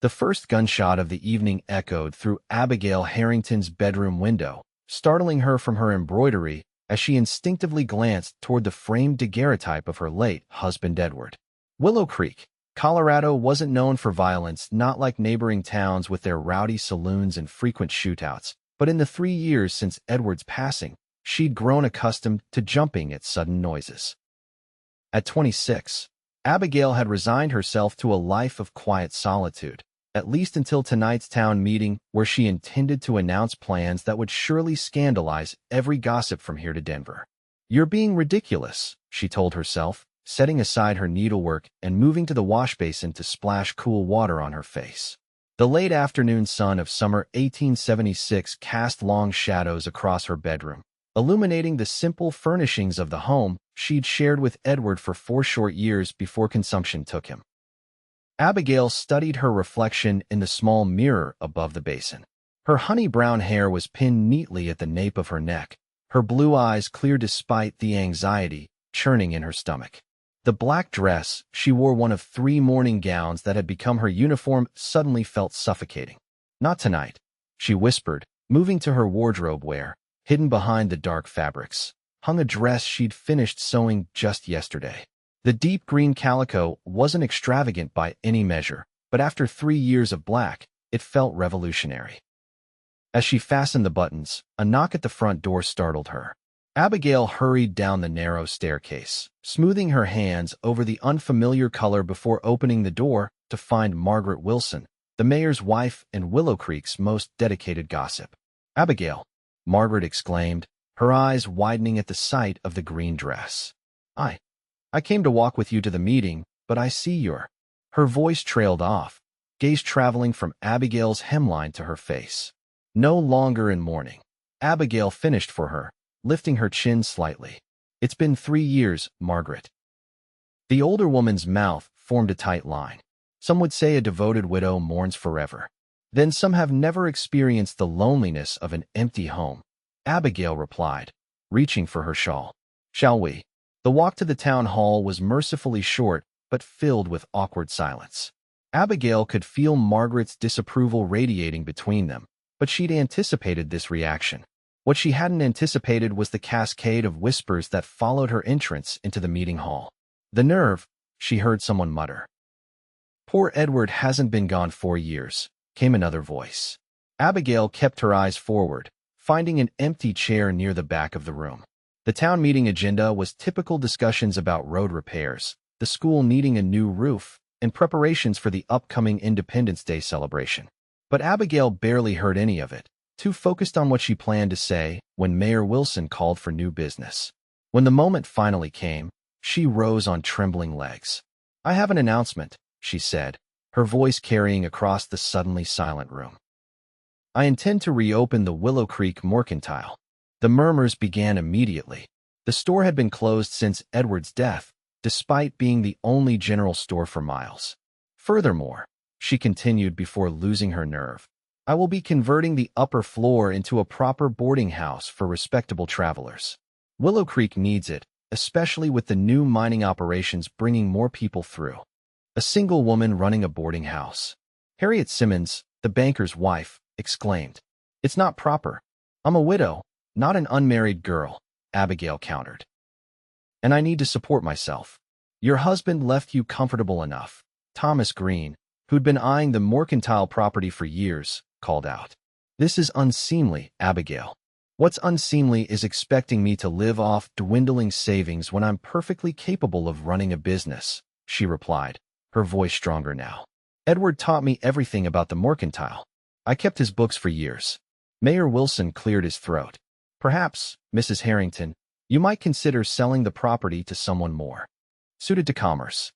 The first gunshot of the evening echoed through Abigail Harrington's bedroom window, startling her from her embroidery as she instinctively glanced toward the framed daguerreotype of her late husband Edward. Willow Creek, Colorado wasn't known for violence, not like neighboring towns with their rowdy saloons and frequent shootouts, but in the 3 years since Edward's passing, she'd grown accustomed to jumping at sudden noises. At 26, Abigail had resigned herself to a life of quiet solitude, at least until tonight's town meeting where she intended to announce plans that would surely scandalize every gossip from here to Denver. "You're being ridiculous," she told herself, setting aside her needlework and moving to the wash basin to splash cool water on her face. The late afternoon sun of summer 1876 cast long shadows across her bedroom, illuminating the simple furnishings of the home she'd shared with Edward for 4 short years before consumption took him. Abigail studied her reflection in the small mirror above the basin. Her honey-brown hair was pinned neatly at the nape of her neck, her blue eyes clear despite the anxiety churning in her stomach. The black dress she wore, one of 3 morning gowns that had become her uniform, suddenly felt suffocating. "Not tonight," she whispered, moving to her wardrobe where, hidden behind the dark fabrics, hung a dress she'd finished sewing just yesterday. The deep green calico wasn't extravagant by any measure, but after 3 years of black, it felt revolutionary. As she fastened the buttons, a knock at the front door startled her. Abigail hurried down the narrow staircase, smoothing her hands over the unfamiliar color before opening the door to find Margaret Wilson, the mayor's wife and Willow Creek's most dedicated gossip. "Abigail," Margaret exclaimed, her eyes widening at the sight of the green dress. I came to walk with you to the meeting, but I see you're—" Her voice trailed off, gaze traveling from Abigail's hemline to her face. "No longer in mourning," Abigail finished for her, lifting her chin slightly. "It's been 3 years, Margaret." The older woman's mouth formed a tight line. "Some would say a devoted widow mourns forever. Then some have never experienced the loneliness of an empty home," Abigail replied, reaching for her shawl. "Shall we?" The walk to the town hall was mercifully short, but filled with awkward silence. Abigail could feel Margaret's disapproval radiating between them, but she'd anticipated this reaction. What she hadn't anticipated was the cascade of whispers that followed her entrance into the meeting hall. "The nerve," she heard someone mutter. "Poor Edward hasn't been gone 4 years," came another voice. Abigail kept her eyes forward, finding an empty chair near the back of the room. The town meeting agenda was typical discussions about road repairs, the school needing a new roof, and preparations for the upcoming Independence Day celebration. But Abigail barely heard any of it, too focused on what she planned to say when Mayor Wilson called for new business. When the moment finally came, she rose on trembling legs. "I have an announcement," she said, her voice carrying across the suddenly silent room. "I intend to reopen the Willow Creek Mercantile." The murmurs began immediately. The store had been closed since Edward's death, despite being the only general store for miles. "Furthermore," she continued before losing her nerve, "I will be converting the upper floor into a proper boarding house for respectable travelers. Willow Creek needs it, especially with the new mining operations bringing more people through." A single woman running a boarding house. Harriet Simmons, the banker's wife, exclaimed. "It's not proper. I'm a widow, not an unmarried girl," Abigail countered. "And I need to support myself." "Your husband left you comfortable enough," Thomas Green, who'd been eyeing the mercantile property for years, called out. "This is unseemly, Abigail." "What's unseemly is expecting me to live off dwindling savings when I'm perfectly capable of running a business," she replied, her voice stronger now. "Edward taught me everything about the mercantile. I kept his books for years." Mayor Wilson cleared his throat. "Perhaps, Mrs. Harrington, you might consider selling the property to someone more suited to commerce."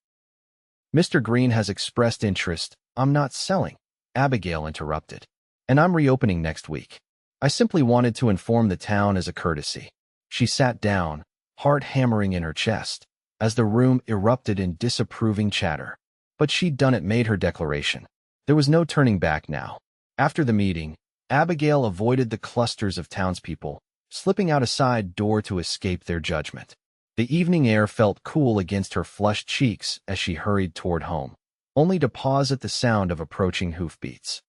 "Mr. Green has expressed interest." "I'm not selling," Abigail interrupted. "And I'm reopening next week. I simply wanted to inform the town as a courtesy." She sat down, heart hammering in her chest, as the room erupted in disapproving chatter. But she'd done it, made her declaration. There was no turning back now. After the meeting, Abigail avoided the clusters of townspeople, slipping out a side door to escape their judgment. The evening air felt cool against her flushed cheeks as she hurried toward home. only to pause at the sound of approaching hoofbeats.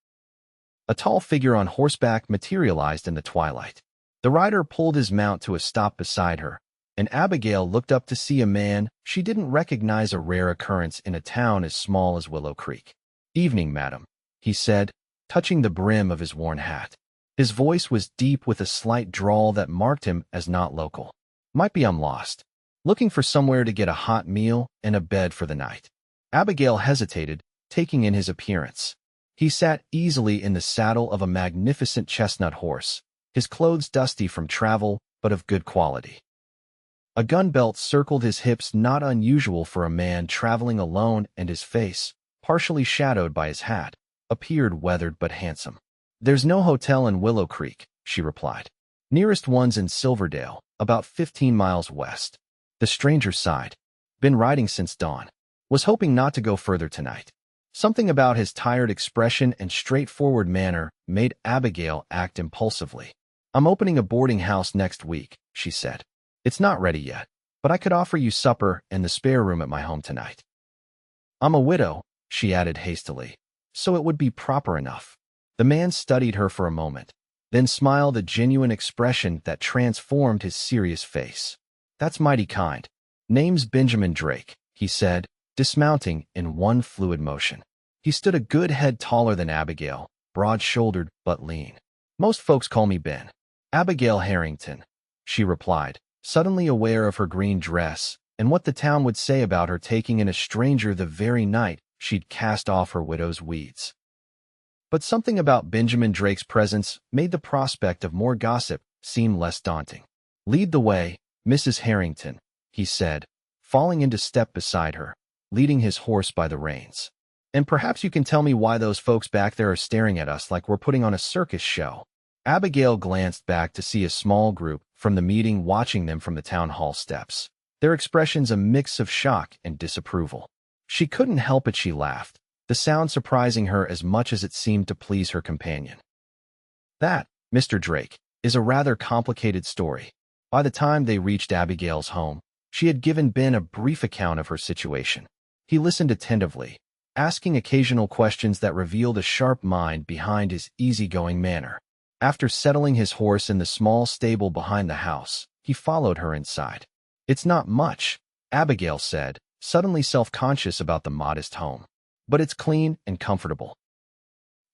A tall figure on horseback materialized in the twilight. The rider pulled his mount to a stop beside her, and Abigail looked up to see a man she didn't recognize, a rare occurrence in a town as small as Willow Creek. "Evening, madam," he said, touching the brim of his worn hat. His voice was deep with a slight drawl that marked him as not local. "Might be I'm lost. Looking for somewhere to get a hot meal and a bed for the night." Abigail hesitated, taking in his appearance. He sat easily in the saddle of a magnificent chestnut horse, his clothes dusty from travel but of good quality. A gun belt circled his hips, not unusual for a man traveling alone, and his face, partially shadowed by his hat, appeared weathered but handsome. "There's no hotel in Willow Creek," she replied. "Nearest one's in Silverdale, about 15 miles west." The stranger sighed. "Been riding since dawn. Was hoping not to go further tonight." Something about his tired expression and straightforward manner made Abigail act impulsively. "I'm opening a boarding house next week," she said. "It's not ready yet, but I could offer you supper and the spare room at my home tonight." "I'm a widow," she added hastily, "so it would be proper enough." The man studied her for a moment, then smiled, a genuine expression that transformed his serious face. "That's mighty kind. Name's Benjamin Drake," he said, dismounting in one fluid motion. He stood a good head taller than Abigail, broad-shouldered but lean. "Most folks call me Ben." "Abigail Harrington," she replied, suddenly aware of her green dress and what the town would say about her taking in a stranger the very night she'd cast off her widow's weeds. But something about Benjamin Drake's presence made the prospect of more gossip seem less daunting. "Lead the way, Mrs. Harrington," he said, falling into step beside her, leading his horse by the reins. "And perhaps you can tell me why those folks back there are staring at us like we're putting on a circus show." Abigail glanced back to see a small group from the meeting watching them from the town hall steps, their expressions a mix of shock and disapproval. She couldn't help it, she laughed, the sound surprising her as much as it seemed to please her companion. "That, Mr. Drake, is a rather complicated story." By the time they reached Abigail's home, she had given Ben a brief account of her situation. He listened attentively, asking occasional questions that revealed a sharp mind behind his easygoing manner. After settling his horse in the small stable behind the house, he followed her inside. "It's not much," Abigail said, suddenly self-conscious about the modest home. "But it's clean and comfortable."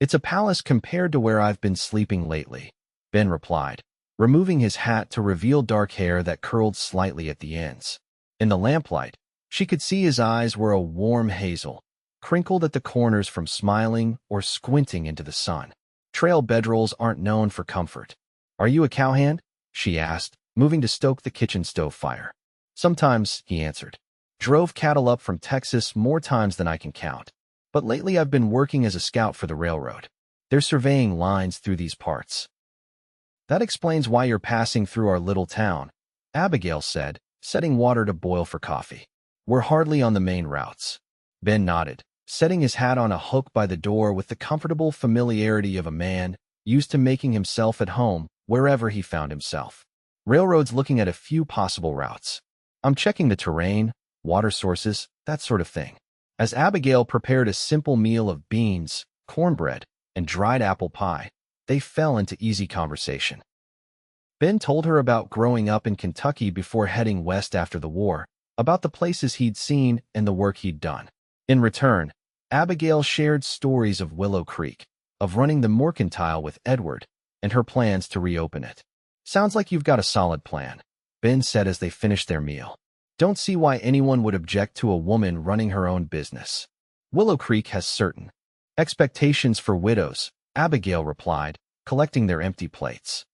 "It's a palace compared to where I've been sleeping lately," Ben replied, removing his hat to reveal dark hair that curled slightly at the ends. In the lamplight, she could see his eyes were a warm hazel, crinkled at the corners from smiling or squinting into the sun. "Trail bedrolls aren't known for comfort." "Are you a cowhand?" she asked, moving to stoke the kitchen stove fire. "Sometimes," he answered. "Drove cattle up from Texas more times than I can count. But lately I've been working as a scout for the railroad. They're surveying lines through these parts." "That explains why you're passing through our little town," Abigail said, setting water to boil for coffee. "We're hardly on the main routes." Ben nodded, setting his hat on a hook by the door with the comfortable familiarity of a man used to making himself at home wherever he found himself. "Railroad's looking at a few possible routes. I'm checking the terrain, water sources, that sort of thing." As Abigail prepared a simple meal of beans, cornbread, and dried apple pie, they fell into easy conversation. Ben told her about growing up in Kentucky before heading west after the war, about the places he'd seen and the work he'd done. In return, Abigail shared stories of Willow Creek, of running the mercantile with Edward, and her plans to reopen it. "Sounds like you've got a solid plan," Ben said as they finished their meal. "Don't see why anyone would object to a woman running her own business." "Willow Creek has certain expectations for widows," Abigail replied, collecting their empty plates.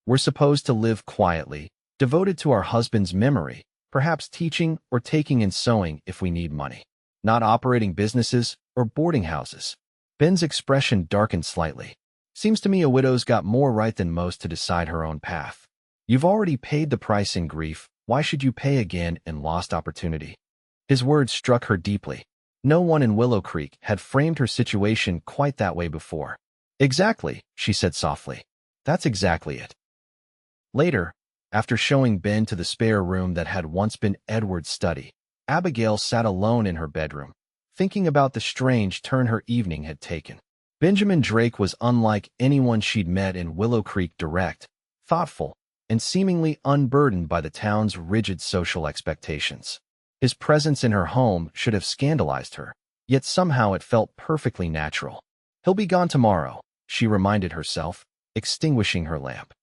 "We're supposed to live quietly, devoted to our husband's memory, perhaps teaching or taking in sewing if we need money. Not operating businesses or boarding houses." Ben's expression darkened slightly. "Seems to me a widow's got more right than most to decide her own path. You've already paid the price in grief, why should you pay again in lost opportunity?" His words struck her deeply. No one in Willow Creek had framed her situation quite that way before. "Exactly," she said softly. "That's exactly it." Later, after showing Ben to the spare room that had once been Edward's study, Abigail sat alone in her bedroom, thinking about the strange turn her evening had taken. Benjamin Drake was unlike anyone she'd met in Willow Creek, direct, thoughtful, and seemingly unburdened by the town's rigid social expectations. His presence in her home should have scandalized her, yet somehow it felt perfectly natural. He'll be gone tomorrow, she reminded herself, extinguishing her lamp.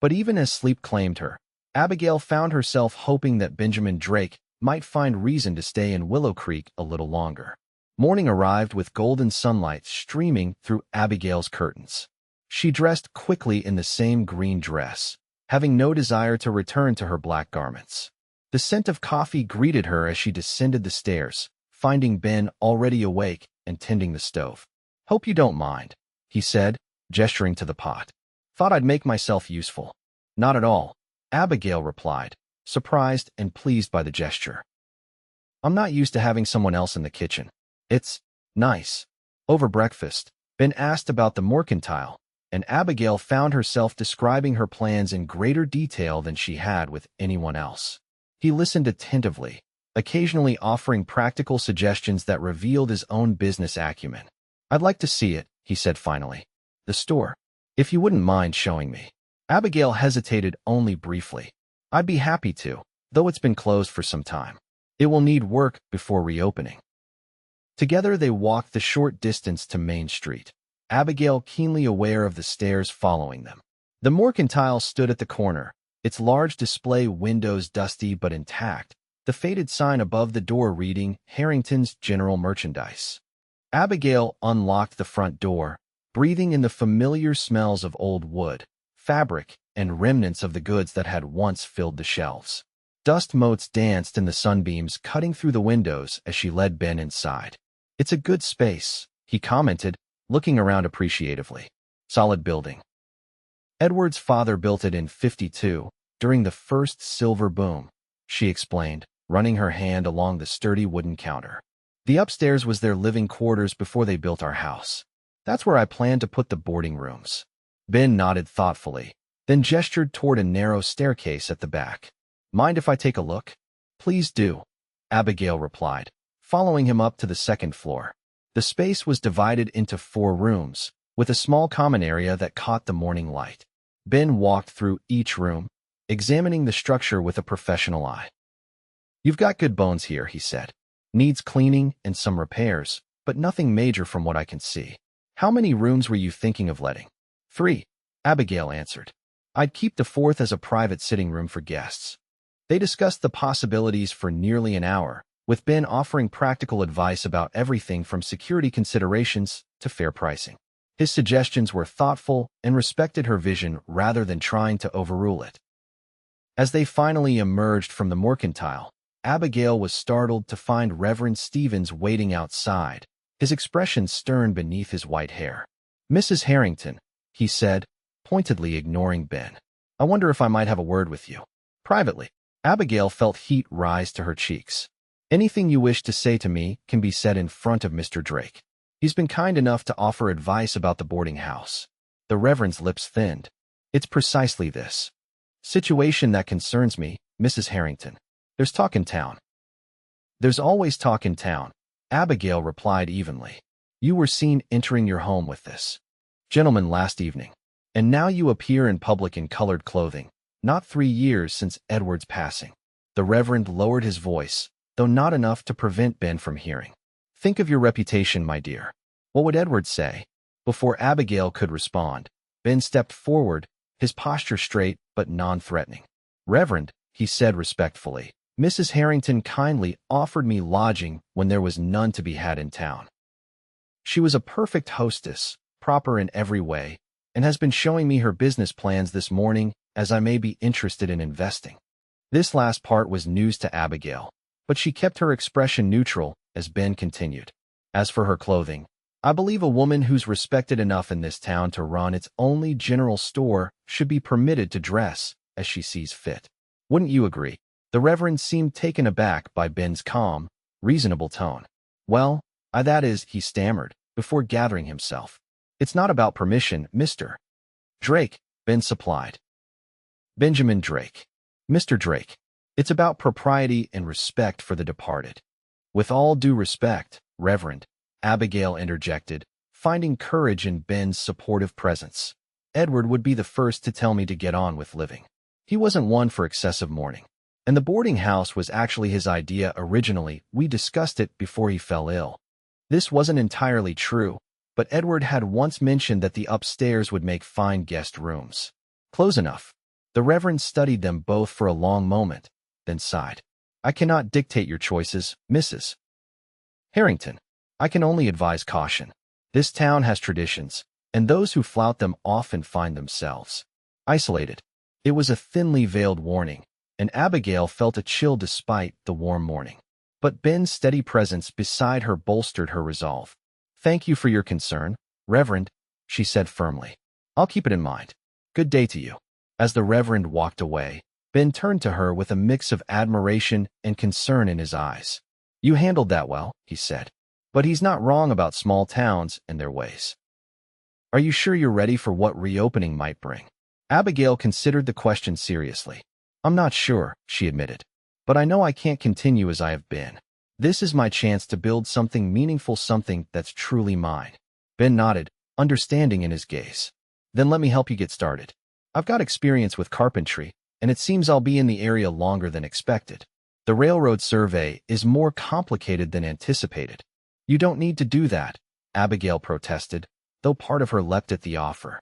But even as sleep claimed her, Abigail found herself hoping that Benjamin Drake might find reason to stay in Willow Creek a little longer. Morning arrived with golden sunlight streaming through Abigail's curtains. She dressed quickly in the same green dress, having no desire to return to her black garments. The scent of coffee greeted her as she descended the stairs, finding Ben already awake and tending the stove. "Hope you don't mind," he said, gesturing to the pot. "Thought I'd make myself useful." "Not at all," Abigail replied, surprised and pleased by the gesture. "I'm not used to having someone else in the kitchen. It's nice." Over breakfast, Ben asked about the mercantile, and Abigail found herself describing her plans in greater detail than she had with anyone else. He listened attentively, occasionally offering practical suggestions that revealed his own business acumen. "I'd like to see it," he said finally. "The store. If you wouldn't mind showing me." Abigail hesitated only briefly. "I'd be happy to, though it's been closed for some time. It will need work before reopening." Together they walked the short distance to Main Street, Abigail keenly aware of the stairs following them. The mercantile stood at the corner, its large display windows dusty but intact, the faded sign above the door reading Harrington's General Merchandise. Abigail unlocked the front door, breathing in the familiar smells of old wood, fabric, and remnants of the goods that had once filled the shelves. Dust motes danced in the sunbeams cutting through the windows as she led Ben inside. "It's a good space," he commented, looking around appreciatively. "Solid building. Edward's father built it in '52, during the first silver boom," she explained, running her hand along the sturdy wooden counter. "The upstairs was their living quarters before they built our house. That's where I plan to put the boarding rooms." Ben nodded thoughtfully, then gestured toward a narrow staircase at the back. "Mind if I take a look?" "Please do," Abigail replied, following him up to the second floor. The space was divided into 4 rooms, with a small common area that caught the morning light. Ben walked through each room, examining the structure with a professional eye. "You've got good bones here," he said. "Needs cleaning and some repairs, but nothing major from what I can see. How many rooms were you thinking of letting?" 3, Abigail answered. "I'd keep the 4th as a private sitting room for guests." They discussed the possibilities for nearly an hour, with Ben offering practical advice about everything from security considerations to fair pricing. His suggestions were thoughtful and respected her vision rather than trying to overrule it. As they finally emerged from the mercantile, Abigail was startled to find Reverend Stevens waiting outside, his expression stern beneath his white hair. "Mrs. Harrington," he said, pointedly ignoring Ben. "I wonder if I might have a word with you. Privately." Abigail felt heat rise to her cheeks. "Anything you wish to say to me can be said in front of Mr. Drake. He's been kind enough to offer advice about the boarding house." The Reverend's lips thinned. "It's precisely this situation that concerns me, Mrs. Harrington. There's talk in town." "There's always talk in town," Abigail replied evenly. "You were seen entering your home with this gentleman last evening, and now you appear in public in colored clothing, not 3 years since Edward's passing." The Reverend lowered his voice, though not enough to prevent Ben from hearing. "Think of your reputation, my dear. What would Edward say?" Before Abigail could respond, Ben stepped forward, his posture straight but non-threatening. "Reverend," he said respectfully, "Mrs. Harrington kindly offered me lodging when there was none to be had in town. She was a perfect hostess, proper in every way, and has been showing me her business plans this morning as I may be interested in investing." This last part was news to Abigail, but she kept her expression neutral as Ben continued. "As for her clothing, I believe a woman who's respected enough in this town to run its only general store should be permitted to dress as she sees fit. Wouldn't you agree?" The Reverend seemed taken aback by Ben's calm, reasonable tone. "Well, that is," he stammered, before gathering himself. "It's not about permission, Mr. Drake," Ben supplied. "Benjamin Drake. Mr. Drake. It's about propriety and respect for the departed." With all due respect, Reverend, Abigail interjected, finding courage in Ben's supportive presence. Edward would be the first to tell me to get on with living. He wasn't one for excessive mourning. And the boarding house was actually his idea originally. We discussed it before he fell ill. This wasn't entirely true, but Edward had once mentioned that the upstairs would make fine guest rooms. Close enough. The Reverend studied them both for a long moment, then sighed. I cannot dictate your choices, Mrs. Harrington. I can only advise caution. This town has traditions, and those who flout them often find themselves isolated. It was a thinly veiled warning, and Abigail felt a chill despite the warm morning. But Ben's steady presence beside her bolstered her resolve. Thank you for your concern, Reverend, she said firmly. I'll keep it in mind. Good day to you. As the Reverend walked away, Ben turned to her with a mix of admiration and concern in his eyes. You handled that well, he said. But he's not wrong about small towns and their ways. Are you sure you're ready for what reopening might bring? Abigail considered the question seriously. I'm not sure, she admitted. But I know I can't continue as I have been. This is my chance to build something meaningful, something that's truly mine. Ben nodded, understanding in his gaze. Then let me help you get started. I've got experience with carpentry, and it seems I'll be in the area longer than expected. The railroad survey is more complicated than anticipated. You don't need to do that, Abigail protested, though part of her leapt at the offer.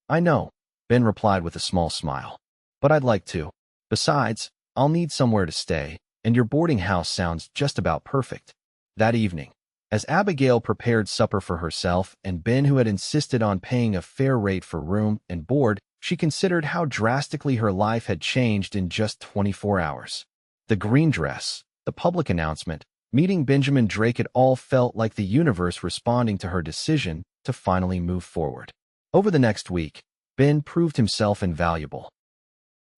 I know, Ben replied with a small smile. But I'd like to. Besides, I'll need somewhere to stay, and your boarding house sounds just about perfect. That evening, as Abigail prepared supper for herself and Ben, who had insisted on paying a fair rate for room and board, she considered how drastically her life had changed in just 24 hours. The green dress, the public announcement, meeting Benjamin Drake, it all felt like the universe responding to her decision to finally move forward. Over the next week, Ben proved himself invaluable.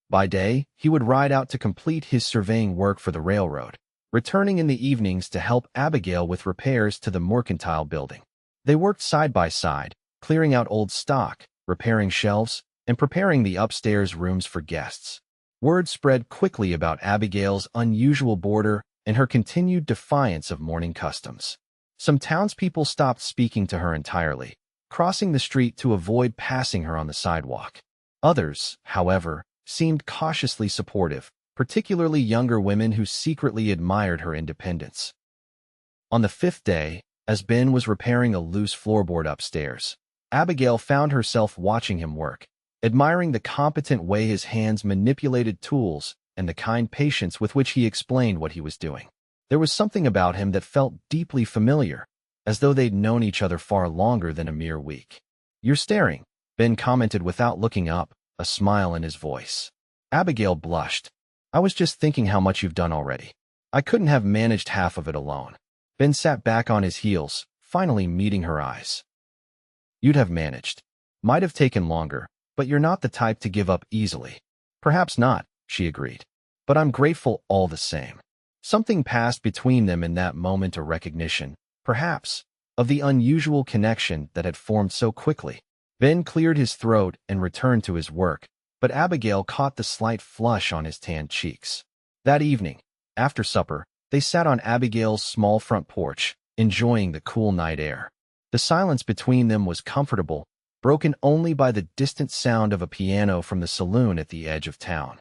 By day, he would ride out to complete his surveying work for the railroad, returning in the evenings to help Abigail with repairs to the mercantile building. They worked side by side, clearing out old stock, repairing shelves, and preparing the upstairs rooms for guests. Word spread quickly about Abigail's unusual boarder and her continued defiance of morning customs. Some townspeople stopped speaking to her entirely, crossing the street to avoid passing her on the sidewalk. Others, however, seemed cautiously supportive, particularly younger women who secretly admired her independence. On the fifth day, as Ben was repairing a loose floorboard upstairs, Abigail found herself watching him work, admiring the competent way his hands manipulated tools and the kind patience with which he explained what he was doing. There was something about him that felt deeply familiar, as though they'd known each other far longer than a mere week. You're staring, Ben commented without looking up, a smile in his voice. Abigail blushed. I was just thinking how much you've done already. I couldn't have managed half of it alone. Ben sat back on his heels, finally meeting her eyes. You'd have managed. Might have taken longer, but you're not the type to give up easily. Perhaps not, she agreed. But I'm grateful all the same. Something passed between them in that moment, a recognition, perhaps, of the unusual connection that had formed so quickly. Ben cleared his throat and returned to his work, but Abigail caught the slight flush on his tanned cheeks. That evening, after supper, they sat on Abigail's small front porch, enjoying the cool night air. The silence between them was comfortable, broken only by the distant sound of a piano from the saloon at the edge of town.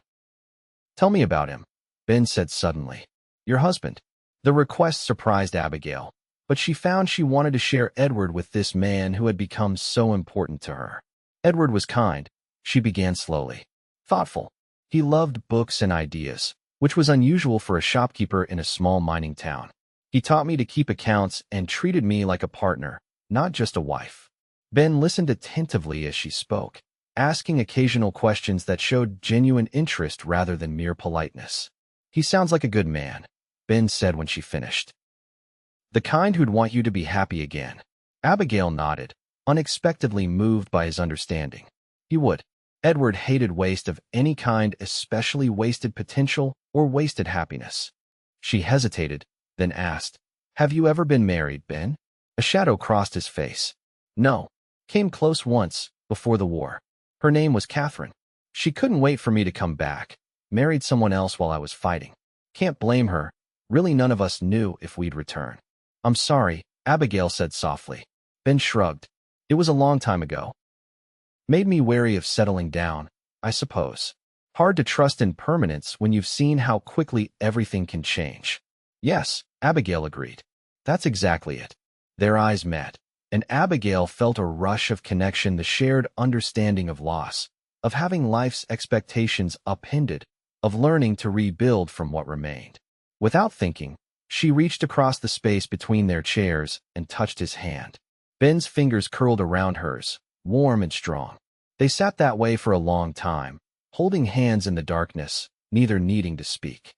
Tell me about him, Ben said suddenly. Your husband. The request surprised Abigail, but she found she wanted to share Edward with this man who had become so important to her. Edward was kind, she began slowly. Thoughtful. He loved books and ideas, which was unusual for a shopkeeper in a small mining town. He taught me to keep accounts and treated me like a partner, not just a wife. Ben listened attentively as she spoke, asking occasional questions that showed genuine interest rather than mere politeness. He sounds like a good man, Ben said when she finished. The kind who'd want you to be happy again. Abigail nodded, unexpectedly moved by his understanding. He would. Edward hated waste of any kind, especially wasted potential or wasted happiness. She hesitated, then asked, Have you ever been married, Ben? A shadow crossed his face. No. Came close once, before the war. Her name was Catherine. She couldn't wait for me to come back. Married someone else while I was fighting. Can't blame her, Really, none of us knew if we'd return. I'm sorry, Abigail said softly. Ben shrugged. It was a long time ago. Made me wary of settling down, I suppose. Hard to trust in permanence when you've seen how quickly everything can change. Yes, Abigail agreed. That's exactly it. Their eyes met, and Abigail felt a rush of connection, the shared understanding of loss, of having life's expectations upended, of learning to rebuild from what remained. Without thinking, she reached across the space between their chairs and touched his hand. Ben's fingers curled around hers, warm and strong. They sat that way for a long time, holding hands in the darkness, neither needing to speak.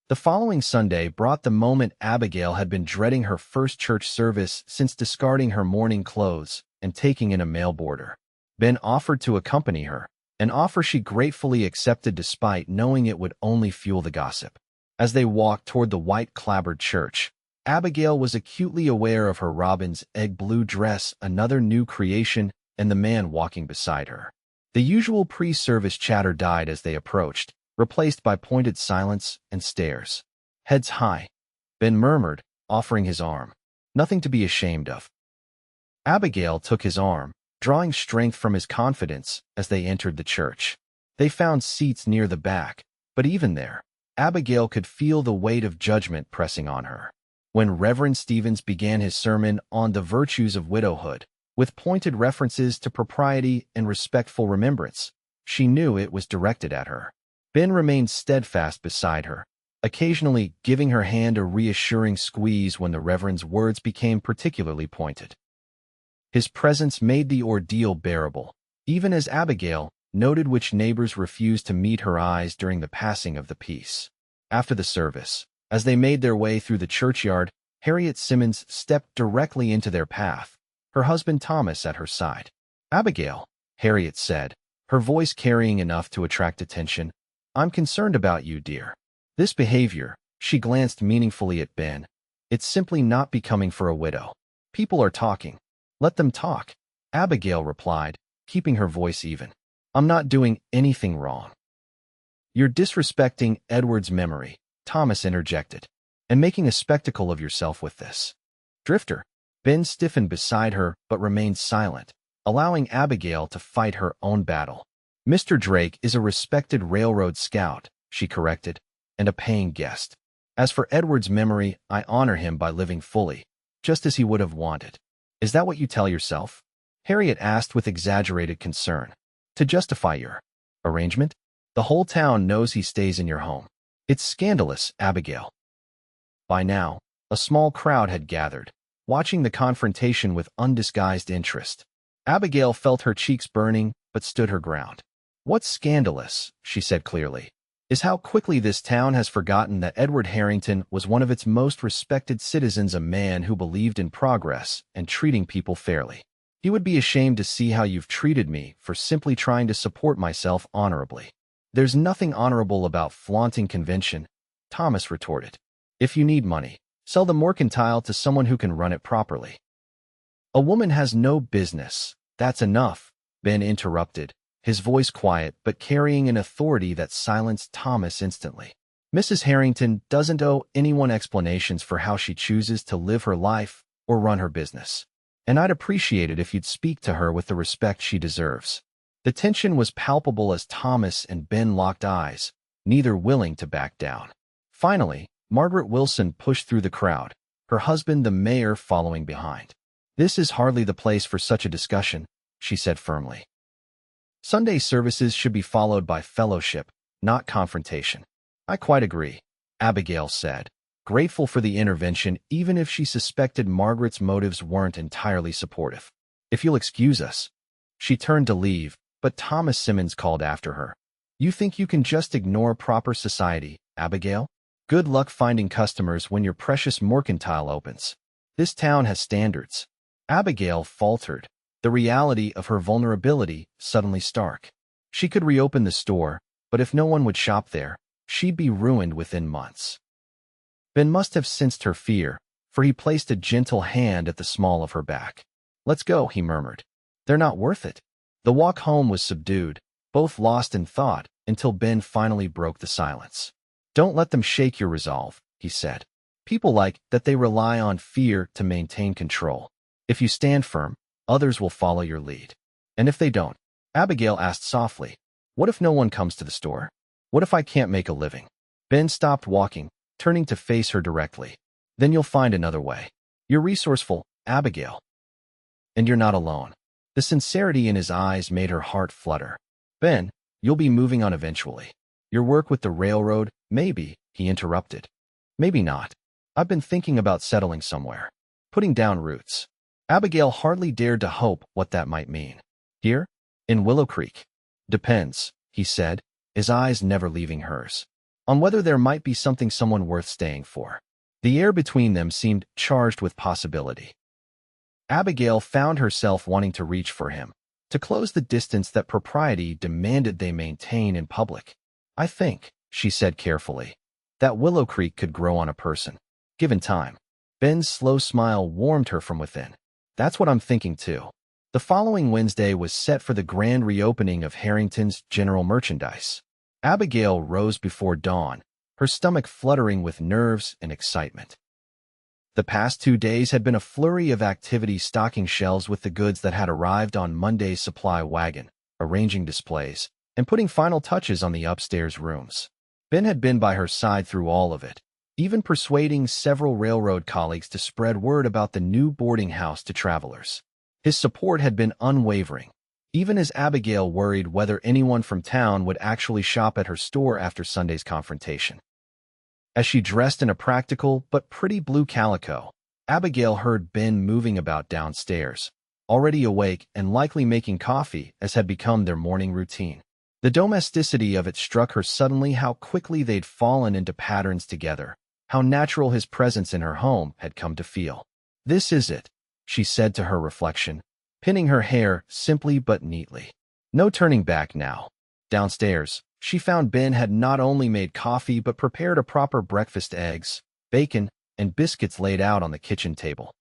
The following Sunday brought the moment Abigail had been dreading, her first church service since discarding her mourning clothes and taking in a male boarder. Ben offered to accompany her, an offer she gratefully accepted despite knowing it would only fuel the gossip. As they walked toward the white clapboard church, Abigail was acutely aware of her robin's egg blue dress, another new creation, and the man walking beside her. The usual pre-service chatter died as they approached, replaced by pointed silence and stares. Heads high, Ben murmured, offering his arm. Nothing to be ashamed of. Abigail took his arm, drawing strength from his confidence as they entered the church. They found seats near the back, but even there, Abigail could feel the weight of judgment pressing on her. When Reverend Stevens began his sermon on the virtues of widowhood, with pointed references to propriety and respectful remembrance, she knew it was directed at her. Ben remained steadfast beside her, occasionally giving her hand a reassuring squeeze when the Reverend's words became particularly pointed. His presence made the ordeal bearable, even as Abigail noted which neighbors refused to meet her eyes during the passing of the peace. After the service, as they made their way through the churchyard, Harriet Simmons stepped directly into their path, her husband Thomas at her side. "Abigail," Harriet said, her voice carrying enough to attract attention, "I'm concerned about you, dear. This behavior," she glanced meaningfully at Ben, "it's simply not becoming for a widow. People are talking. Let them talk," Abigail replied, keeping her voice even. "I'm not doing anything wrong." "You're disrespecting Edward's memory," Thomas interjected, "and making a spectacle of yourself with this." "Drifter." Ben stiffened beside her but remained silent, allowing Abigail to fight her own battle. "Mr. Drake is a respected railroad scout," she corrected, "and a paying guest. As for Edward's memory, I honor him by living fully, just as he would have wanted." "Is that what you tell yourself?" Harriet asked with exaggerated concern. "To justify your arrangement? The whole town knows he stays in your home. It's scandalous, Abigail." By now, a small crowd had gathered, watching the confrontation with undisguised interest. Abigail felt her cheeks burning, but stood her ground. "What's scandalous," she said clearly, "is how quickly this town has forgotten that Edward Harrington was one of its most respected citizens, a man who believed in progress and treating people fairly. He would be ashamed to see how you've treated me for simply trying to support myself honorably." "There's nothing honorable about flaunting convention," Thomas retorted. "If you need money, sell the mercantile to someone who can run it properly." "A woman has no business. That's enough," Ben interrupted, his voice quiet but carrying an authority that silenced Thomas instantly. "Mrs. Harrington doesn't owe anyone explanations for how she chooses to live her life or run her business. And I'd appreciate it if you'd speak to her with the respect she deserves." The tension was palpable as Thomas and Ben locked eyes, neither willing to back down. Finally, Margaret Wilson pushed through the crowd, her husband the mayor following behind. "This is hardly the place for such a discussion," she said firmly. "Sunday services should be followed by fellowship, not confrontation." "I quite agree," Abigail said, grateful for the intervention even if she suspected Margaret's motives weren't entirely supportive. "If you'll excuse us." She turned to leave, but Thomas Simmons called after her. "You think you can just ignore proper society, Abigail? Good luck finding customers when your precious mercantile opens. This town has standards." Abigail faltered, the reality of her vulnerability suddenly stark. She could reopen the store, but if no one would shop there, she'd be ruined within months. Ben must have sensed her fear, for he placed a gentle hand at the small of her back. "Let's go," he murmured. "They're not worth it." The walk home was subdued, both lost in thought, until Ben finally broke the silence. "Don't let them shake your resolve," he said. People like that they rely on fear to maintain control. If you stand firm, others will follow your lead. And if they don't, Abigail asked softly, what if no one comes to the store? What if I can't make a living? Ben stopped walking, turning to face her directly. Then you'll find another way. You're resourceful, Abigail. And you're not alone. The sincerity in his eyes made her heart flutter. Ben, you'll be moving on eventually. Your work with the railroad, maybe, he interrupted. Maybe not. I've been thinking about settling somewhere. Putting down roots. Abigail hardly dared to hope what that might mean. Here? In Willow Creek? Depends, he said, his eyes never leaving hers. On whether there might be someone worth staying for. The air between them seemed charged with possibility. Abigail found herself wanting to reach for him, to close the distance that propriety demanded they maintain in public. I think, she said carefully, that Willow Creek could grow on a person, given time. Ben's slow smile warmed her from within. That's what I'm thinking too. The following Wednesday was set for the grand reopening of Harrington's general merchandise. Abigail rose before dawn, her stomach fluttering with nerves and excitement. The past 2 days had been a flurry of activity stocking shelves with the goods that had arrived on Monday's supply wagon, arranging displays, and putting final touches on the upstairs rooms. Ben had been by her side through all of it, even persuading several railroad colleagues to spread word about the new boarding house to travelers. His support had been unwavering, even as Abigail worried whether anyone from town would actually shop at her store after Sunday's confrontation. As she dressed in a practical but pretty blue calico, Abigail heard Ben moving about downstairs, already awake and likely making coffee as had become their morning routine. The domesticity of it struck her suddenly how quickly they'd fallen into patterns together, how natural his presence in her home had come to feel. This is it, she said to her reflection, pinning her hair simply but neatly. No turning back now. Downstairs, she found Ben had not only made coffee but prepared a proper breakfast: eggs, bacon, and biscuits laid out on the kitchen table.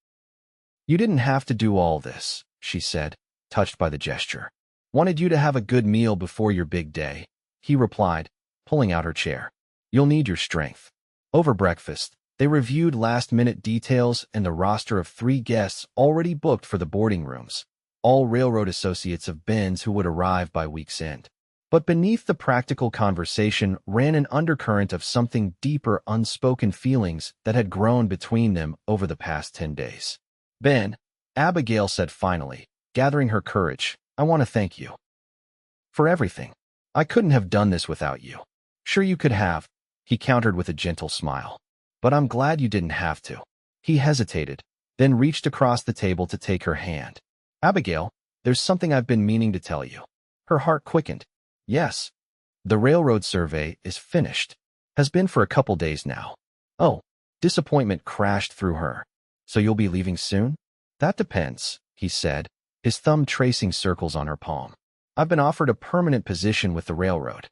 You didn't have to do all this, she said, touched by the gesture. Wanted you to have a good meal before your big day, he replied, pulling out her chair. You'll need your strength. Over breakfast, they reviewed last-minute details and the roster of 3 guests already booked for the boarding rooms, all railroad associates of Ben's who would arrive by week's end. But beneath the practical conversation ran an undercurrent of something deeper, unspoken feelings that had grown between them over the past 10 days. Ben, Abigail said finally, gathering her courage, I want to thank you. For everything. I couldn't have done this without you. Sure you could have, he countered with a gentle smile. But I'm glad you didn't have to. He hesitated, then reached across the table to take her hand. Abigail, there's something I've been meaning to tell you. Her heart quickened. Yes. The railroad survey is finished. Has been for a couple days now. Oh, disappointment crashed through her. So you'll be leaving soon? That depends, he said, his thumb tracing circles on her palm. I've been offered a permanent position with the railroad.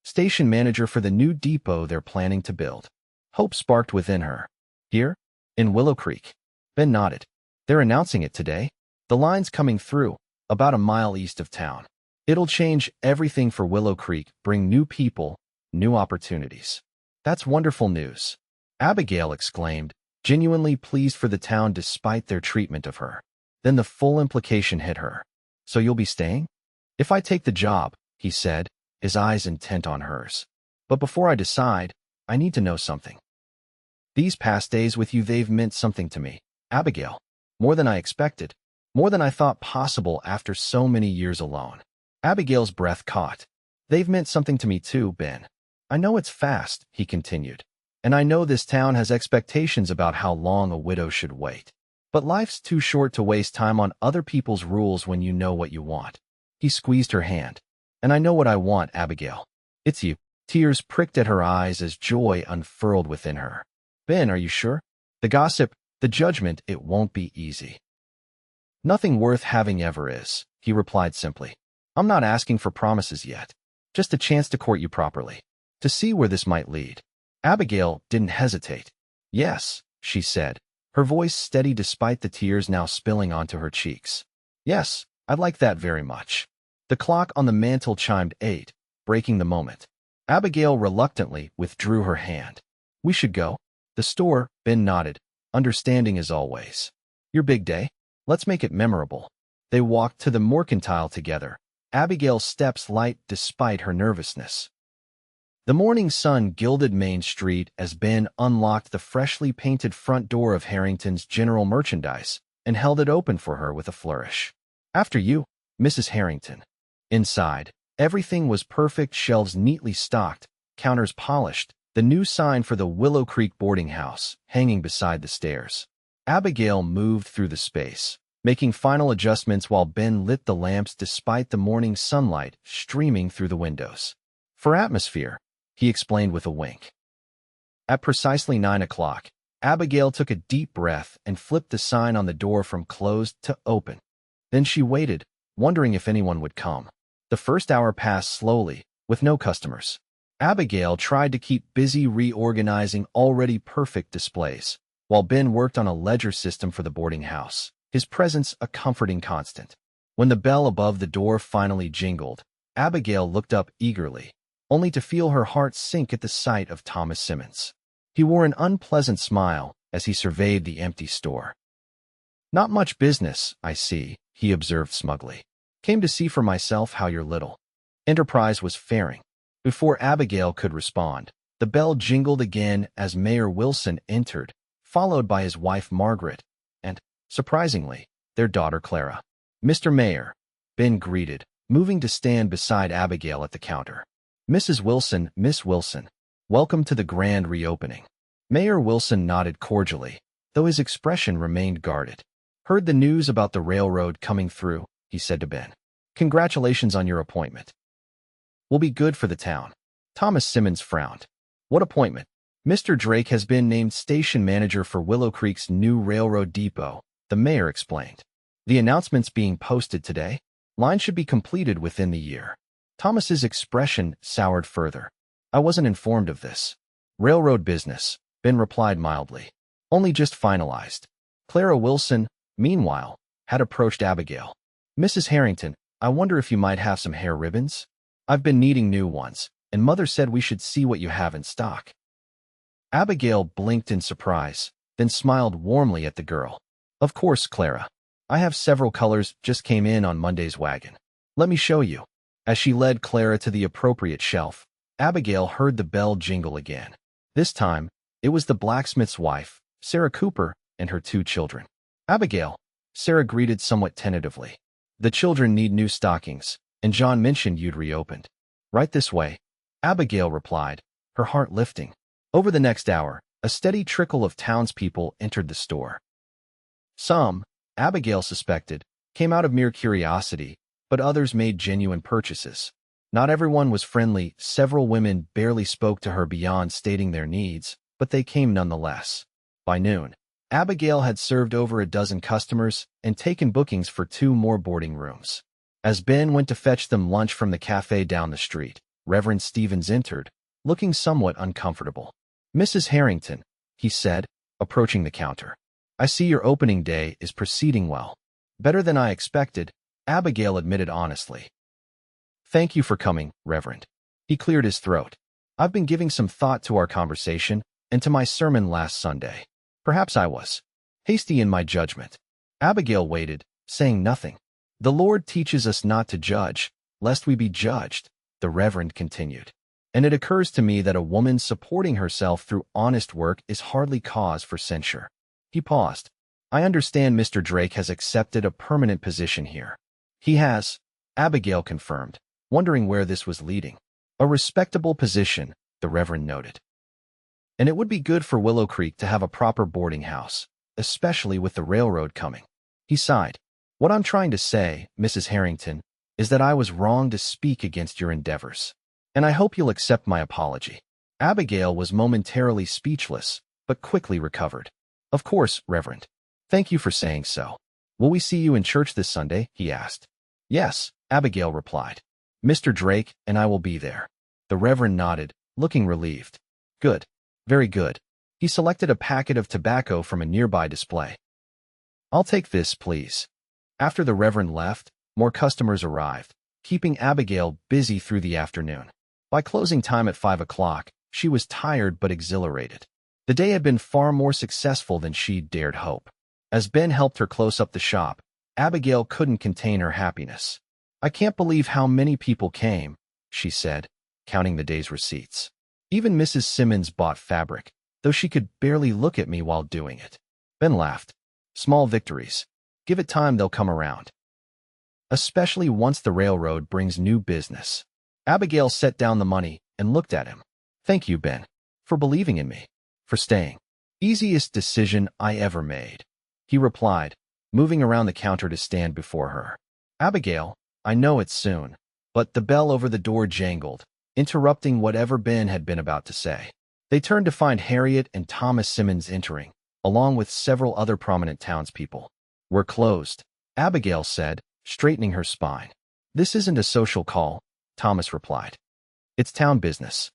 Station manager for the new depot they're planning to build. Hope sparked within her. Here? In Willow Creek. Ben nodded. They're announcing it today. The line's coming through, about a mile east of town. It'll change everything for Willow Creek, bring new people, new opportunities. That's wonderful news, Abigail exclaimed, genuinely pleased for the town despite their treatment of her. Then the full implication hit her. So you'll be staying? If I take the job, he said, his eyes intent on hers. But before I decide, I need to know something. These past days with you, they've meant something to me, Abigail. More than I expected. More than I thought possible after so many years alone. Abigail's breath caught. They've meant something to me too, Ben. I know it's fast, he continued. And I know this town has expectations about how long a widow should wait. But life's too short to waste time on other people's rules when you know what you want. He squeezed her hand. And I know what I want, Abigail. It's you. Tears pricked at her eyes as joy unfurled within her. Ben, are you sure? The gossip, the judgment, it won't be easy. Nothing worth having ever is, he replied simply. I'm not asking for promises yet. Just a chance to court you properly. To see where this might lead. Abigail didn't hesitate. Yes, she said, her voice steady despite the tears now spilling onto her cheeks. Yes, I'd like that very much. The clock on the mantel chimed 8, breaking the moment. Abigail reluctantly withdrew her hand. We should go. The store, Ben nodded, understanding as always. Your big day? Let's make it memorable. They walked to the mercantile together, Abigail's steps light despite her nervousness. The morning sun gilded Main Street as Ben unlocked the freshly painted front door of Harrington's general merchandise and held it open for her with a flourish. After you, Mrs. Harrington. Inside, everything was perfect, shelves neatly stocked, counters polished, the new sign for the Willow Creek boarding house hanging beside the stairs. Abigail moved through the space, making final adjustments while Ben lit the lamps despite the morning sunlight streaming through the windows. For atmosphere, he explained with a wink. At precisely 9 o'clock, Abigail took a deep breath and flipped the sign on the door from closed to open. Then she waited, wondering if anyone would come. The first hour passed slowly, with no customers. Abigail tried to keep busy reorganizing already perfect displays, while Ben worked on a ledger system for the boarding house, his presence a comforting constant. When the bell above the door finally jingled, Abigail looked up eagerly, only to feel her heart sink at the sight of Thomas Simmons. He wore an unpleasant smile as he surveyed the empty store. Not much business, I see, he observed smugly. Came to see for myself how your little enterprise was faring. Before Abigail could respond, the bell jingled again as Mayor Wilson entered, followed by his wife Margaret, and, surprisingly, their daughter Clara. Mr. Mayor, Ben greeted, moving to stand beside Abigail at the counter. Mrs. Wilson, Miss Wilson, welcome to the grand reopening. Mayor Wilson nodded cordially, though his expression remained guarded. Heard the news about the railroad coming through, he said to Ben. Congratulations on your appointment. Will be good for the town. Thomas Simmons frowned. What appointment? Mr. Drake has been named station manager for Willow Creek's new railroad depot, the mayor explained. The announcement's being posted today. Line should be completed within the year. Thomas's expression soured further. I wasn't informed of this. Railroad business, Ben replied mildly. Only just finalized. Clara Wilson, meanwhile, had approached Abigail. Mrs. Harrington, I wonder if you might have some hair ribbons? I've been needing new ones, and Mother said we should see what you have in stock. Abigail blinked in surprise, then smiled warmly at the girl. Of course, Clara. I have several colors, just came in on Monday's wagon. Let me show you. As she led Clara to the appropriate shelf, Abigail heard the bell jingle again. This time, it was the blacksmith's wife, Sarah Cooper, and her 2 children. Abigail, Sarah greeted somewhat tentatively. The children need new stockings, and John mentioned you'd reopened. Right this way, Abigail replied, her heart lifting. Over the next hour, a steady trickle of townspeople entered the store. Some, Abigail suspected, came out of mere curiosity, but others made genuine purchases. Not everyone was friendly, several women barely spoke to her beyond stating their needs, but they came nonetheless. By noon, Abigail had served over a dozen customers and taken bookings for 2 more boarding rooms. As Ben went to fetch them lunch from the cafe down the street, Reverend Stevens entered, looking somewhat uncomfortable. Mrs. Harrington, he said, approaching the counter. I see your opening day is proceeding well. Better than I expected, Abigail admitted honestly. Thank you for coming, Reverend. He cleared his throat. I've been giving some thought to our conversation and to my sermon last Sunday. Perhaps I was hasty in my judgment. Abigail waited, saying nothing. The Lord teaches us not to judge, lest we be judged, the Reverend continued. And it occurs to me that a woman supporting herself through honest work is hardly cause for censure. He paused. I understand Mr. Drake has accepted a permanent position here. He has, Abigail confirmed, wondering where this was leading. A respectable position, the Reverend noted. And it would be good for Willow Creek to have a proper boarding house, especially with the railroad coming. He sighed. What I'm trying to say, Mrs. Harrington, is that I was wrong to speak against your endeavors. And I hope you'll accept my apology. Abigail was momentarily speechless, but quickly recovered. Of course, Reverend. Thank you for saying so. Will we see you in church this Sunday? He asked. Yes, Abigail replied. Mr. Drake and I will be there. The Reverend nodded, looking relieved. Good. Very good. He selected a packet of tobacco from a nearby display. I'll take this, please. After the Reverend left, more customers arrived, keeping Abigail busy through the afternoon. By closing time at 5 o'clock, She was tired but exhilarated. The day had been far more successful than she'd dared hope. As Ben helped her close up the shop, Abigail couldn't contain her happiness. "I can't believe how many people came," she said, counting the day's receipts. "Even Mrs. Simmons bought fabric, though she could barely look at me while doing it." Ben laughed. "Small victories. Give it time, they'll come around. Especially once the railroad brings new business." Abigail set down the money and looked at him. "Thank you, Ben, for believing in me, for staying. Easiest decision I ever made," he replied, moving around the counter to stand before her. "Abigail, I know it's soon," but the bell over the door jangled, interrupting whatever Ben had been about to say. They turned to find Harriet and Thomas Simmons entering, along with several other prominent townspeople. "We're closed," Abigail said, straightening her spine. "This isn't a social call," Thomas replied. "It's town business."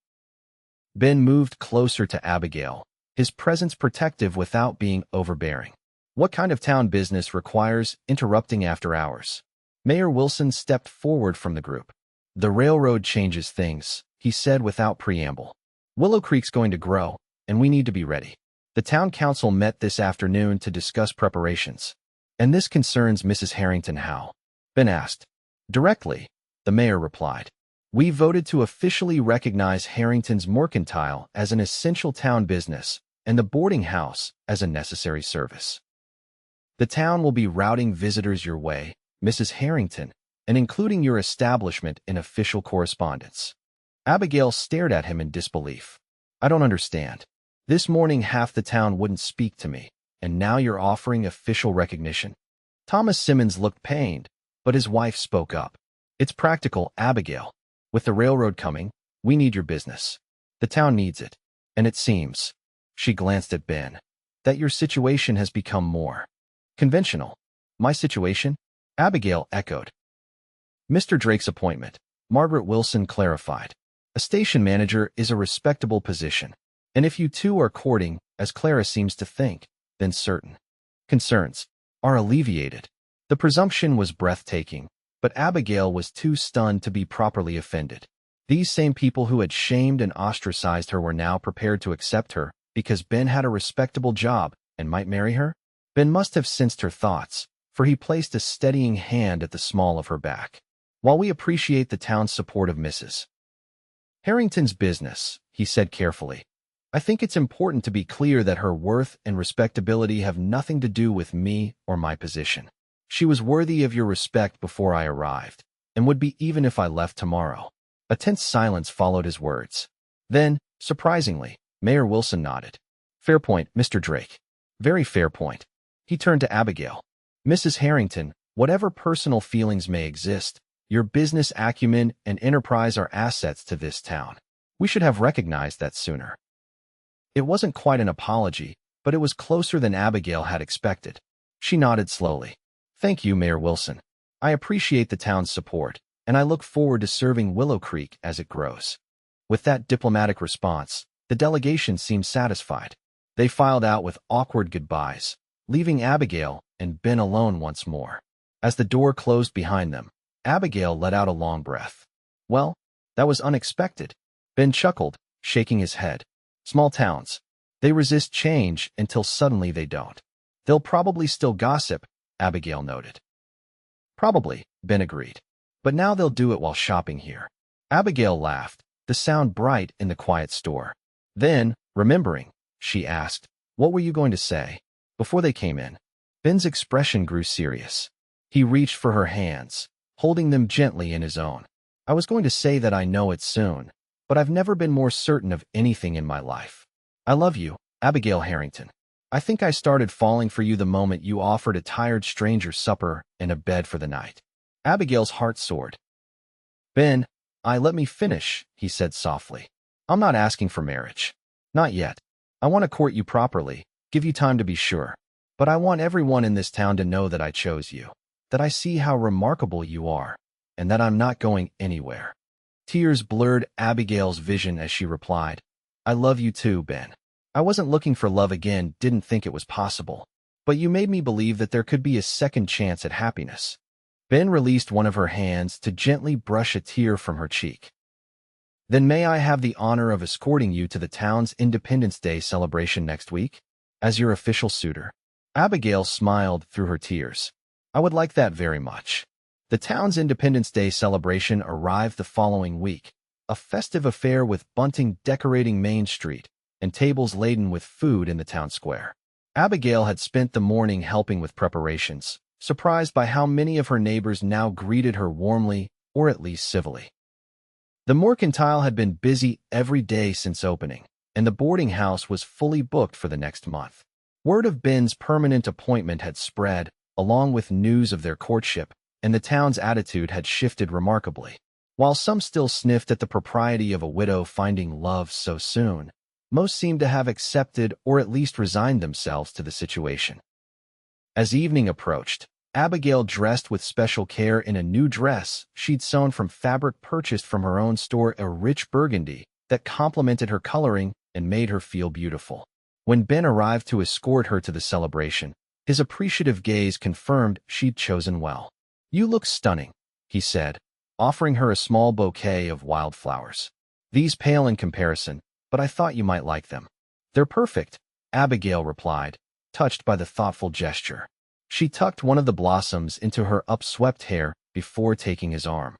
Ben moved closer to Abigail, his presence protective without being overbearing. "What kind of town business requires interrupting after hours?" Mayor Wilson stepped forward from the group. "The railroad changes things," he said without preamble. "Willow Creek's going to grow, and we need to be ready. The town council met this afternoon to discuss preparations. And this concerns Mrs. Harrington how?" Ben asked. "Directly," the mayor replied. "We voted to officially recognize Harrington's mercantile as an essential town business and the boarding house as a necessary service. The town will be routing visitors your way, Mrs. Harrington, and including your establishment in official correspondence." Abigail stared at him in disbelief. "I don't understand. This morning half the town wouldn't speak to me, and now you're offering official recognition?" Thomas Simmons looked pained, but his wife spoke up. "It's practical, Abigail. With the railroad coming, we need your business. The town needs it. And it seems," she glanced at Ben, "that your situation has become more conventional." "My situation?" Abigail echoed. "Mr. Drake's appointment," Margaret Wilson clarified. "A station manager is a respectable position. And if you two are courting, as Clara seems to think, then certain concerns are alleviated." The presumption was breathtaking, but Abigail was too stunned to be properly offended. These same people who had shamed and ostracized her were now prepared to accept her because Ben had a respectable job and might marry her? Ben must have sensed her thoughts, for he placed a steadying hand at the small of her back. "While we appreciate the town's support of Mrs. Harrington's business," he said carefully, "I think it's important to be clear that her worth and respectability have nothing to do with me or my position. She was worthy of your respect before I arrived, and would be even if I left tomorrow." A tense silence followed his words. Then, surprisingly, Mayor Wilson nodded. "Fair point, Mr. Drake. Very fair point." He turned to Abigail. "Mrs. Harrington, whatever personal feelings may exist, your business acumen and enterprise are assets to this town. We should have recognized that sooner." It wasn't quite an apology, but it was closer than Abigail had expected. She nodded slowly. "Thank you, Mayor Wilson. I appreciate the town's support, and I look forward to serving Willow Creek as it grows." With that diplomatic response, the delegation seemed satisfied. They filed out with awkward goodbyes, leaving Abigail and Ben alone once more. As the door closed behind them, Abigail let out a long breath. "Well, that was unexpected." Ben chuckled, shaking his head. "Small towns. They resist change until suddenly they don't." "They'll probably still gossip," Abigail noted. "Probably," Ben agreed. "But now they'll do it while shopping here." Abigail laughed, the sound bright in the quiet store. Then, remembering, she asked, "What were you going to say?" Before they came in, Ben's expression grew serious. He reached for her hands, holding them gently in his own. "I was going to say that I know it soon, but I've never been more certain of anything in my life. I love you, Abigail Harrington. I think I started falling for you the moment you offered a tired stranger supper and a bed for the night." Abigail's heart soared. "Ben, let me finish," he said softly. "I'm not asking for marriage. Not yet. I want to court you properly, give you time to be sure. But I want everyone in this town to know that I chose you, that I see how remarkable you are, and that I'm not going anywhere." Tears blurred Abigail's vision as she replied, "I love you too, Ben. I wasn't looking for love again, didn't think it was possible. But you made me believe that there could be a second chance at happiness." Ben released one of her hands to gently brush a tear from her cheek. Then may I have the honor of escorting you to the town's Independence Day celebration next week? As your official suitor. Abigail smiled through her tears. I would like that very much. The town's Independence Day celebration arrived the following week, a festive affair with bunting decorating Main Street and tables laden with food in the town square. Abigail had spent the morning helping with preparations, surprised by how many of her neighbors now greeted her warmly or at least civilly. The mercantile had been busy every day since opening, and the boarding house was fully booked for the next month. Word of Ben's permanent appointment had spread, along with news of their courtship, and the town's attitude had shifted remarkably. While some still sniffed at the propriety of a widow finding love so soon, most seemed to have accepted or at least resigned themselves to the situation. As evening approached, Abigail dressed with special care in a new dress she'd sewn from fabric purchased from her own store, a rich burgundy that complemented her coloring and made her feel beautiful. When Ben arrived to escort her to the celebration, his appreciative gaze confirmed she'd chosen well. You look stunning, he said, offering her a small bouquet of wildflowers. These pale in comparison, but I thought you might like them. They're perfect, Abigail replied, touched by the thoughtful gesture. She tucked one of the blossoms into her upswept hair before taking his arm.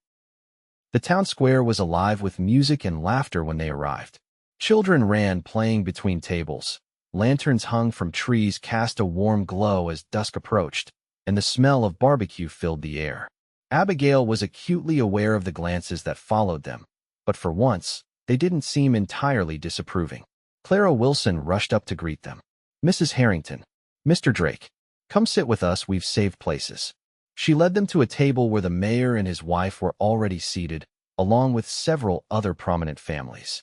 The town square was alive with music and laughter when they arrived. Children ran playing between tables. Lanterns hung from trees cast a warm glow as dusk approached, and the smell of barbecue filled the air. Abigail was acutely aware of the glances that followed them, but for once, they didn't seem entirely disapproving. Clara Wilson rushed up to greet them. Mrs. Harrington, Mr. Drake, come sit with us, we've saved places. She led them to a table where the mayor and his wife were already seated, along with several other prominent families.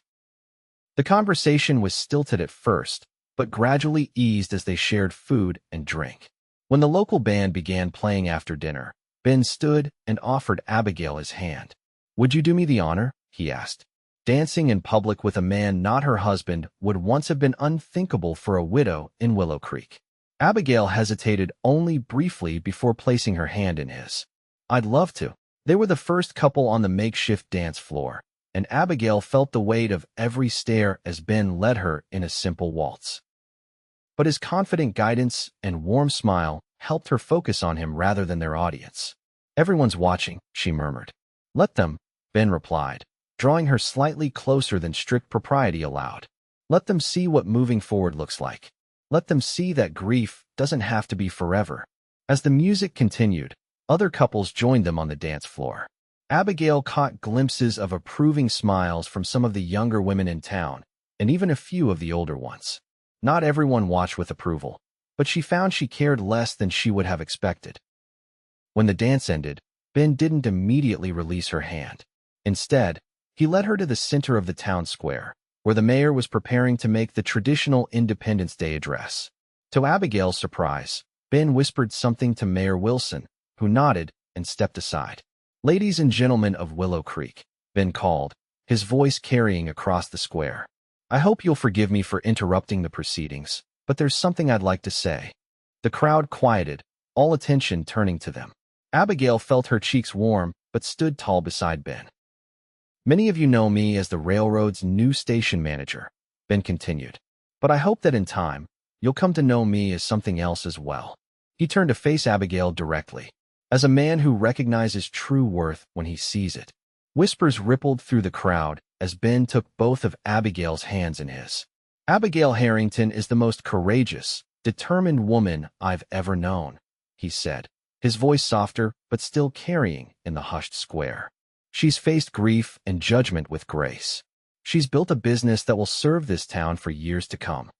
The conversation was stilted at first, but gradually eased as they shared food and drink. When the local band began playing after dinner, Ben stood and offered Abigail his hand. Would you do me the honor? He asked. Dancing in public with a man not her husband would once have been unthinkable for a widow in Willow Creek. Abigail hesitated only briefly before placing her hand in his. I'd love to. They were the first couple on the makeshift dance floor, and Abigail felt the weight of every stare as Ben led her in a simple waltz. But his confident guidance and warm smile helped her focus on him rather than their audience. Everyone's watching, she murmured. Let them, Ben replied, drawing her slightly closer than strict propriety allowed. Let them see what moving forward looks like. Let them see that grief doesn't have to be forever. As the music continued, other couples joined them on the dance floor. Abigail caught glimpses of approving smiles from some of the younger women in town, and even a few of the older ones. Not everyone watched with approval, but she found she cared less than she would have expected. When the dance ended, Ben didn't immediately release her hand. Instead, he led her to the center of the town square, where the mayor was preparing to make the traditional Independence Day address. To Abigail's surprise, Ben whispered something to Mayor Wilson, who nodded and stepped aside. Ladies and gentlemen of Willow Creek, Ben called, his voice carrying across the square. I hope you'll forgive me for interrupting the proceedings, but there's something I'd like to say. The crowd quieted, all attention turning to them. Abigail felt her cheeks warm, but stood tall beside Ben. Many of you know me as the railroad's new station manager, Ben continued. But I hope that in time, you'll come to know me as something else as well. He turned to face Abigail directly, as a man who recognizes true worth when he sees it. Whispers rippled through the crowd as Ben took both of Abigail's hands in his. Abigail Harrington is the most courageous, determined woman I've ever known, he said, his voice softer but still carrying in the hushed square. She's faced grief and judgment with grace. She's built a business that will serve this town for years to come.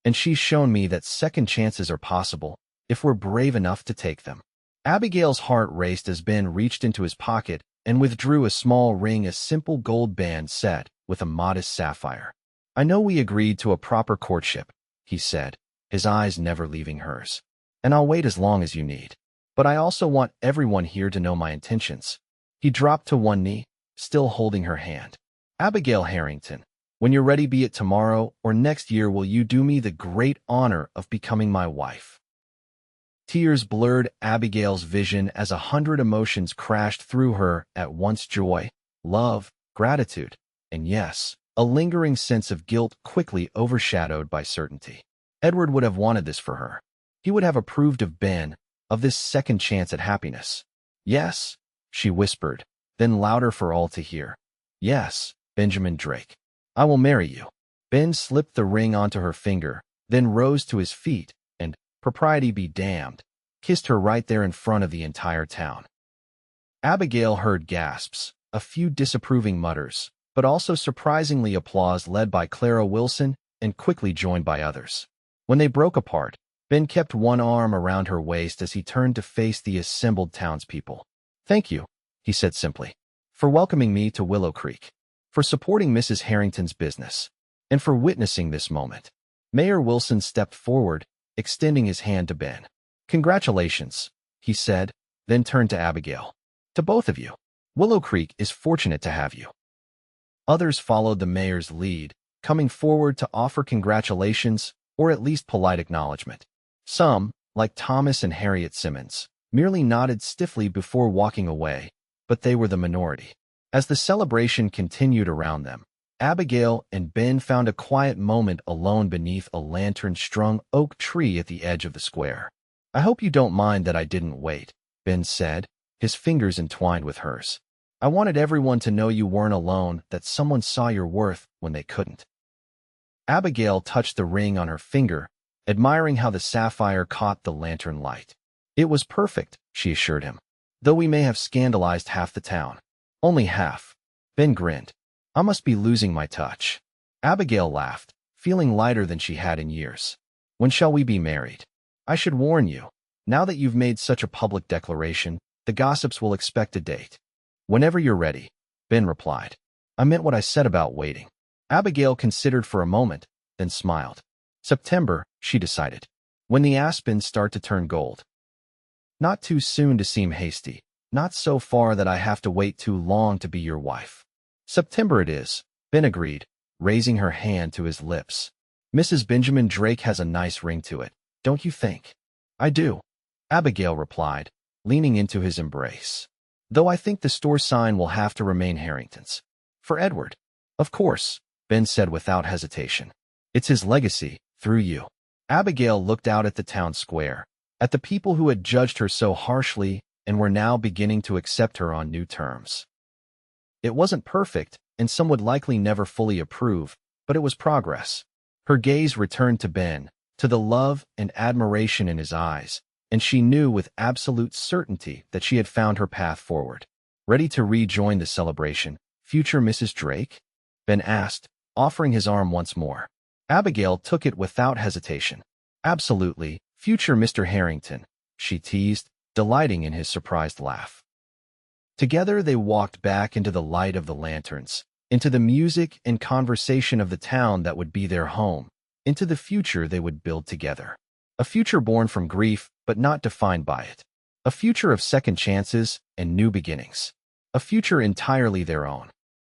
And she's shown me that second chances are possible if we're brave enough to take them. Abigail's heart raced as Ben reached into his pocket and withdrew a small ring, a simple gold band set with a modest sapphire. I know we agreed to a proper courtship, he said, his eyes never leaving hers. And I'll wait as long as you need. But I also want everyone here to know my intentions. He dropped to one knee, still holding her hand. Abigail Harrington, when you're ready, be it tomorrow or next year, will you do me the great honor of becoming my wife? Tears blurred Abigail's vision as 100 emotions crashed through her at once: joy, love, gratitude, and yes, a lingering sense of guilt quickly overshadowed by certainty. Edward would have wanted this for her. He would have approved of Ben, of this second chance at happiness. Yes, she whispered, then louder for all to hear. Yes, Benjamin Drake. I will marry you. Ben slipped the ring onto her finger, then rose to his feet and, propriety be damned, kissed her right there in front of the entire town. Abigail heard gasps, a few disapproving mutters, but also surprisingly applause led by Clara Wilson and quickly joined by others. When they broke apart, Ben kept one arm around her waist as he turned to face the assembled townspeople. "Thank you," he said simply, "for welcoming me to Willow Creek, for supporting Mrs. Harrington's business, and for witnessing this moment." Mayor Wilson stepped forward, extending his hand to Ben. "Congratulations," he said, then turned to Abigail. "To both of you. Willow Creek is fortunate to have you." Others followed the mayor's lead, coming forward to offer congratulations or at least polite acknowledgement. Some, like Thomas and Harriet Simmons, merely nodded stiffly before walking away, but they were the minority. As the celebration continued around them, Abigail and Ben found a quiet moment alone beneath a lantern-strung oak tree at the edge of the square. "I hope you don't mind that I didn't wait," Ben said, his fingers entwined with hers. "I wanted everyone to know you weren't alone, that someone saw your worth when they couldn't." Abigail touched the ring on her finger, admiring how the sapphire caught the lantern light. "It was perfect," she assured him, "though we may have scandalized half the town." "Only half." Ben grinned. "I must be losing my touch." Abigail laughed, feeling lighter than she had in years. "When shall we be married? I should warn you, now that you've made such a public declaration, the gossips will expect a date." "Whenever you're ready," Ben replied. "I meant what I said about waiting." Abigail considered for a moment, then smiled. "September," she decided, "when the aspens start to turn gold. Not too soon to seem hasty, not so far that I have to wait too long to be your wife." "September it is," Ben agreed, raising her hand to his lips. "Mrs. Benjamin Drake has a nice ring to it, don't you think?" "I do," Abigail replied, leaning into his embrace. "Though I think the store sign will have to remain Harrington's. For Edward." "Of course," Ben said without hesitation. "It's his legacy, through you." Abigail looked out at the town square, at the people who had judged her so harshly and were now beginning to accept her on new terms. It wasn't perfect, and some would likely never fully approve, but it was progress. Her gaze returned to Ben, to the love and admiration in his eyes, and she knew with absolute certainty that she had found her path forward. "Ready to rejoin the celebration, future Mrs. Drake?" Ben asked, offering his arm once more. Abigail took it without hesitation. "Absolutely, future Mr. Harrington," she teased, delighting in his surprised laugh. Together they walked back into the light of the lanterns, into the music and conversation of the town that would be their home, into the future they would build together. A future born from grief, but not defined by it. A future of second chances and new beginnings. A future entirely their own.